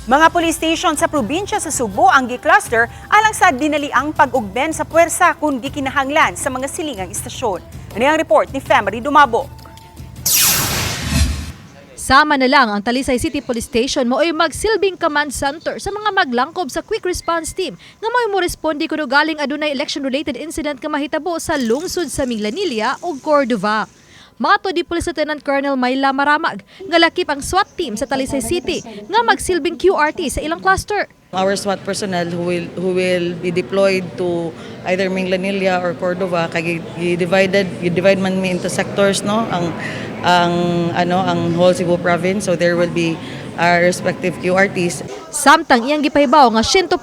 Mga police station sa probinsya sa Sugbo ang gi-cluster alang sa dinaliang pag-augment sa pwersa kung gikinahanglan sa mga silingang estasyon. Ano ang report ni Femery Dumabo? Sama na lang ang Talisay City Police Station mo ay magsilbing command center sa mga maglangkob sa quick response team nga mo responde kuno galing adunay election-related incident nga mahitabo sa lungsod sa Minglanilla o Cordova. Mato di Police Lieutenant Colonel Mayla Maramag nga lakip ang SWAT team sa Talisay City nga magsilbing QRT sa ilang cluster. Our SWAT personnel who will be deployed to either Minglanilla or Cordova kay divide man mi into sectors no ang whole Sugbo province, so there will be our respective QRTs. Samtang iyang gipahibawo nga 100%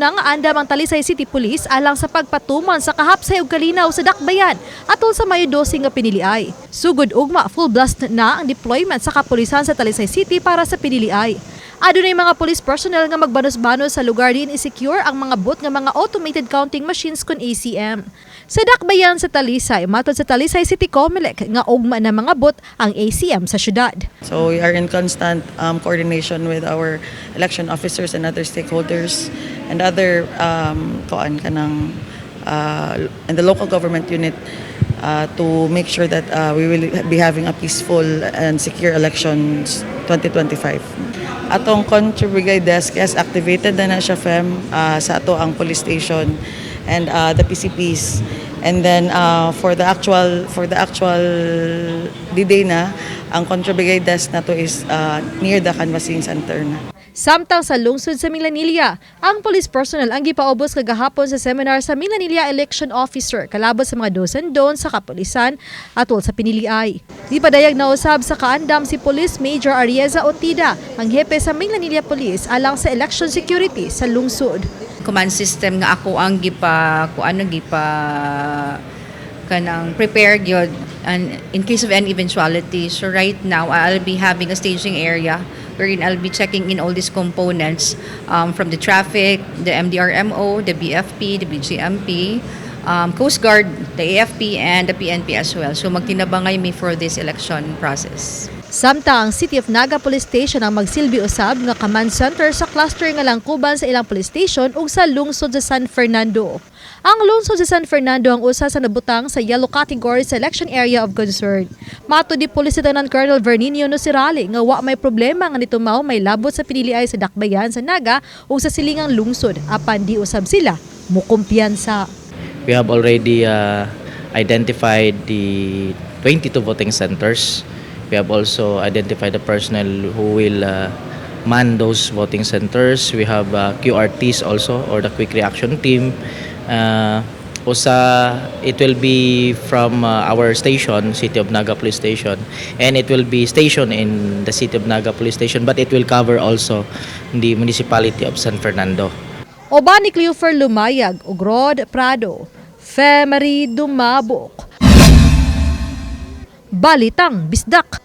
na nga andam ang Talisay City Police alang sa pagpatuman sa kahapsay ug kalinaw sa dakbayan atol sa Mayo 12 nga piniliay. Sugod ugma full blast na ang deployment sa kapulisan sa Talisay City para sa piniliay. Adunay mga police personnel nga magbanos-banos sa lugar din i-secure ang mga booth nga mga automated counting machines kun ACM. Sa dakbayan sa Talisay, matod sa Talisay City Comelec nga ugma na mga booth ang ACM sa syudad. So we are in constant coordination with our election officers and other stakeholders and other and the local government unit to make sure that we will be having a peaceful and secure elections 2025. Atong Country Brigade Desk is activated na siya sa ato ang police station and the PCPs. And then for the actual D-Day na, ang Country Brigade Desk na to is near the canvassing center na. Samtang sa lungsod sa Minglanilla, ang police personnel ang gipaubos kagahapon sa seminar sa Minglanilla Election Officer kalabot sa mga dos and don'ts sa kapulisan atol sa piniliay. Di padayag na usab sa kaandam si Police Major Arieza Otida, ang hepe sa Minglanilla Police alang sa election security sa lungsod. Command system nga ako ang kanang prepared yun and in case of any eventuality. So right now I'll be having a staging area wherein I'll be checking in all these components from the traffic, the MDRMO, the BFP, the BGMP, Coast Guard, the AFP, and the PNP as well. So magtinabangay mi for this election process. Samtang ang City of Naga Police Station ang magsilbi usab nga command center sa cluster nga langkuban sa ilang police station ug sa lungsod sa San Fernando. Ang lungsod sa San Fernando ang usa sa nabutang sa yellow category sa election area of concern. Mato di Police Lieutenant Colonel Verninio Nosirali nga wa may problema nga nitumaw may labot sa piniliay sa dakbayan sa Naga ug sa silingang lungsod apan di usab sila mukumpiyansa. We have already identified the 22 voting centers. We have also identified the personnel who will man those voting centers. We have QRTs also, or the quick reaction team. It will be from our station, City of Naga Police Station, and it will be stationed in the City of Naga Police Station, but it will cover also the municipality of San Fernando. Oba ni Cleofer Lumayag, Rod Prado, Femery Dumabok. Balitang Bisdak.